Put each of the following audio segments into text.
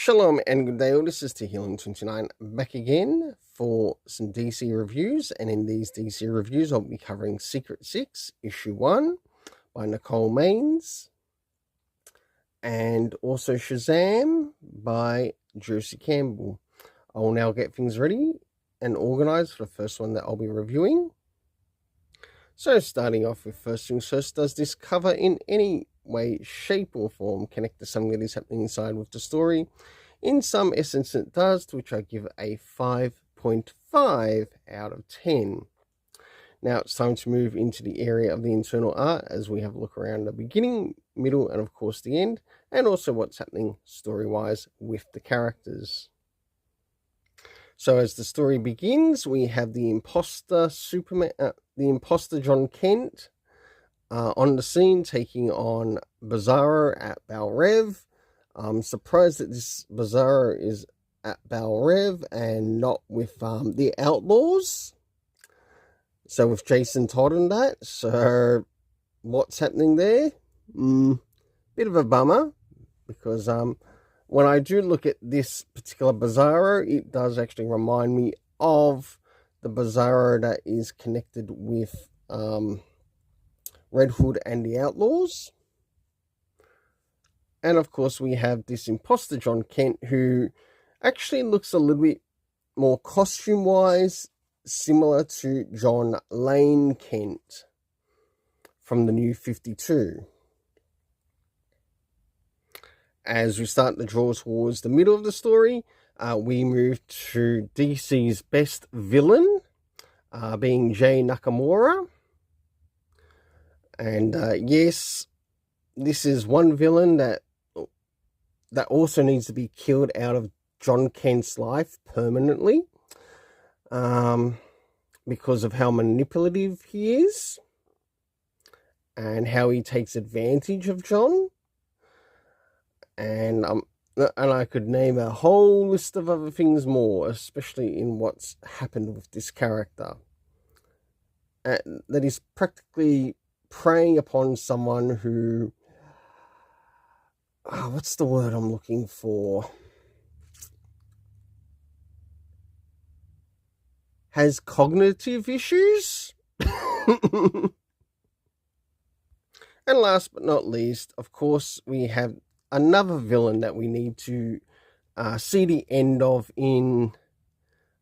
Shalom and good day all, this is Tehillim29 back again for some DC reviews, and in these DC reviews I'll be covering Secret Six, Issue 1 by Nicole Maines, and also Shazam by Drew C. Campbell. I will now get things ready and organised for the first one that I'll be reviewing. So starting off with first things first, does this cover in any way, shape or form connect to something that is happening inside with the story? In some essence it does, to which I give a 5.5 out of 10. Now it's time to move into the area of the internal art as we have a look around the beginning, middle and of course the end, and also what's happening story-wise with the characters. So as the story begins, we have the imposter John Kent on the scene, taking on Bizarro at Bal Rev. I'm surprised that this Bizarro is at Bal Rev and not with the Outlaws. So with Jason Todd and that. So what's happening there? Bit of a bummer, because when I do look at this particular Bizarro, it does actually remind me of the Bizarro that is connected with Red Hood and the Outlaws. And of course we have this imposter John Kent, who actually looks a little bit more costume-wise similar to John Lane Kent from the New 52. As we start to draw towards the middle of the story, we move to DC's best villain, being Jay Nakamura. And yes, this is one villain that also needs to be killed out of John Kent's life permanently, because of how manipulative he is and how he takes advantage of John. And I could name a whole list of other things more, especially in what's happened with this character. That is practically preying upon someone who... what's the word I'm looking for? Has cognitive issues? And last but not least, of course, we have another villain that we need to see the end of in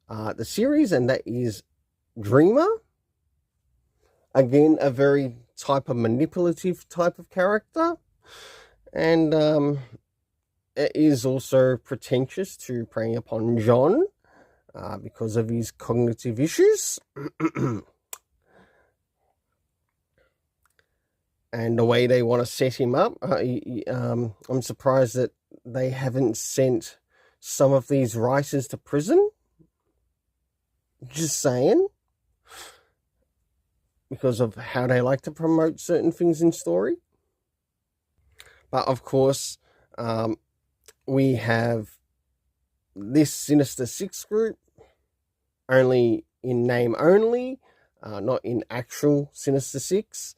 the series, and that is Dreamer. Again, a very type of manipulative type of character, and it is also pretentious to prey upon John because of his cognitive issues. And the way they want to set him up, I'm surprised that they haven't sent some of these writers to prison. Just saying. Because of how they like to promote certain things in story. But of course, we have this Sinister Six group, only in name only, not in actual Sinister Six,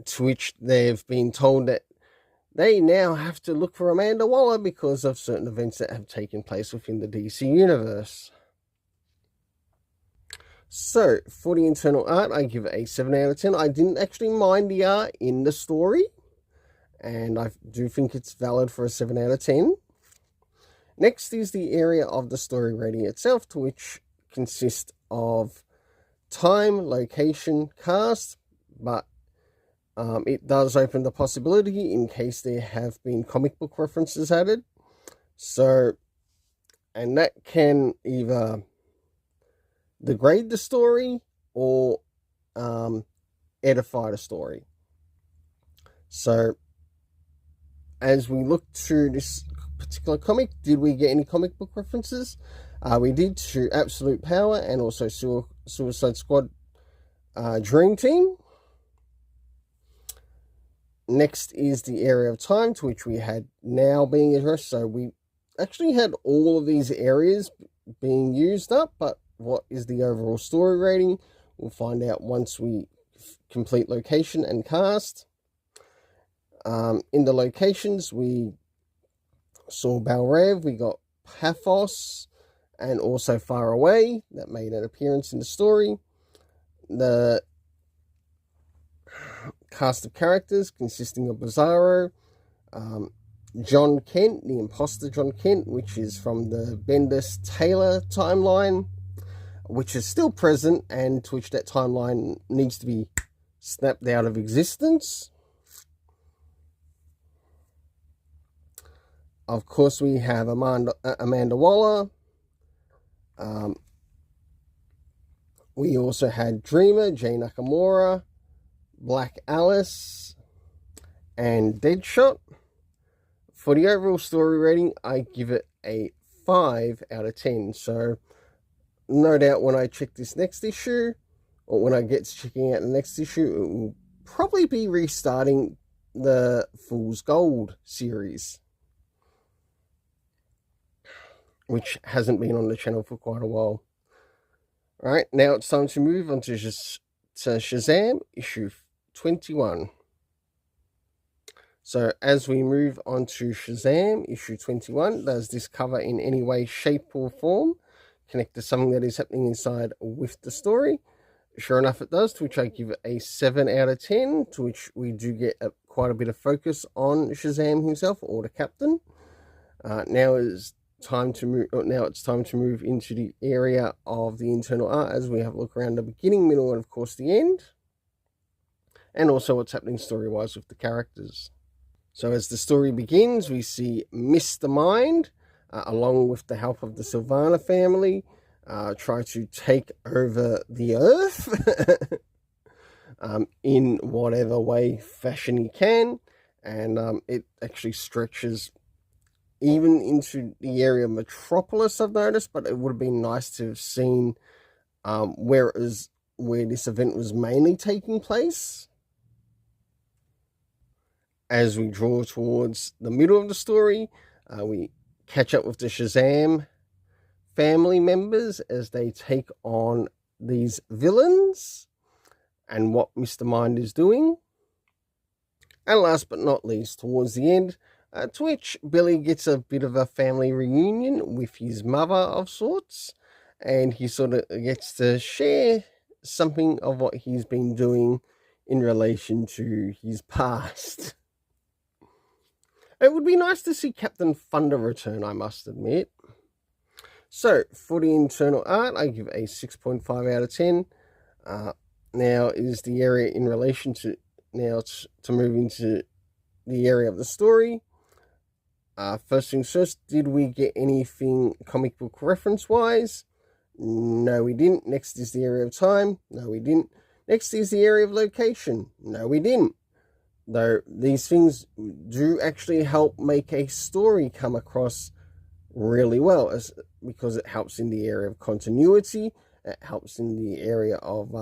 to which they've been told that they now have to look for Amanda Waller because of certain events that have taken place within the DC universe. So, for the internal art, I give it a 7 out of 10. I didn't actually mind the art in the story, and I do think it's valid for a 7 out of 10. Next is the area of the story rating itself, to which consists of time, location, cast, but it does open the possibility in case there have been comic book references added. So, and that can either degrade the story or edify the story. So, as we look through this particular comic, did we get any comic book references? We did, to Absolute Power and also Suicide Squad Dream Team. Next is the area of time, to which we had now being addressed. So we actually had all of these areas being used up, but what is the overall story rating? We'll find out once we complete location and cast. In the locations, we saw Balrev, we got Paphos, and also Far Away that made an appearance in the story. The cast of characters consisting of Bizarro, John Kent, the imposter John Kent, which is from the Bendis Taylor timeline, which is still present and to which that timeline needs to be snapped out of existence. Of course, we have Amanda Waller. We also had Dreamer, Jay Nakamura, Black Alice, and Deadshot. For the overall story rating, I give it a 5 out of 10. So, no doubt when I check this next issue, or when I get to checking out the next issue, it will probably be restarting the Fool's Gold series, which hasn't been on the channel for quite a while. Alright, now it's time to move on to Shazam issue 21. So as we move on to Shazam issue 21, does this cover in any way, shape or form connect to something that is happening inside with the story? Sure enough it does, to which I give it a 7 out of 10, to which we do get quite a bit of focus on Shazam himself, or the Captain. Now it's time to move into the area of the internal art as we have a look around the beginning, middle, and of course the end, and also what's happening story-wise with the characters. So as the story begins, we see Mr. Mind, along with the help of the Sylvana family, try to take over the Earth in whatever way, fashion he can, and it actually stretches even into the area of Metropolis, I've noticed, but it would have been nice to have seen where this event was mainly taking place. As we draw towards the middle of the story, we catch up with the Shazam family members as they take on these villains and what Mr. Mind is doing. And last but not least, towards the end, to which Billy gets a bit of a family reunion with his mother of sorts, and he sort of gets to share something of what he's been doing in relation to his past. It would be nice to see Captain Thunder return, I must admit. So, for the internal art, I give a 6.5 out of 10. Now is the area in relation to, to move into the area of the story. First things first, did we get anything comic book reference-wise? No, we didn't. Next is the area of time. No, we didn't. Next is the area of location. No, we didn't. Though these things do actually help make a story come across really well, because it helps in the area of continuity, it helps in the area of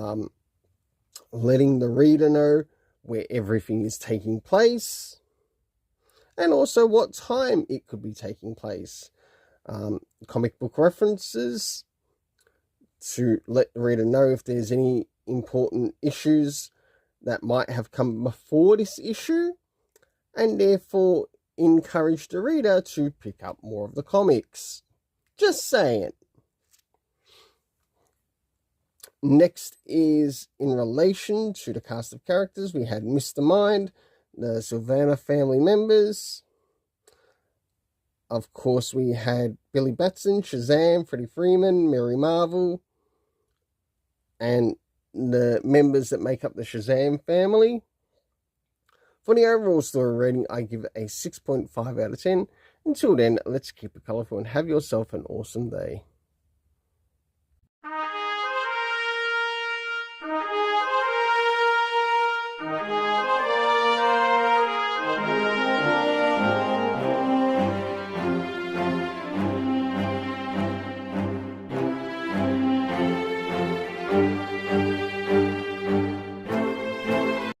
letting the reader know where everything is taking place, and also what time it could be taking place. Comic book references to let the reader know if there's any important issues that might have come before this issue, and therefore encourage the reader to pick up more of the comics. Just saying. Next is in relation to the cast of characters. We had Mr. Mind, the Sylvana family members. Of course, we had Billy Batson, Shazam, Freddie Freeman, Mary Marvel, and the members that make up the Shazam family. For the overall story rating, I give it a 6.5 out of 10. Until then, let's keep it colourful and have yourself an awesome day.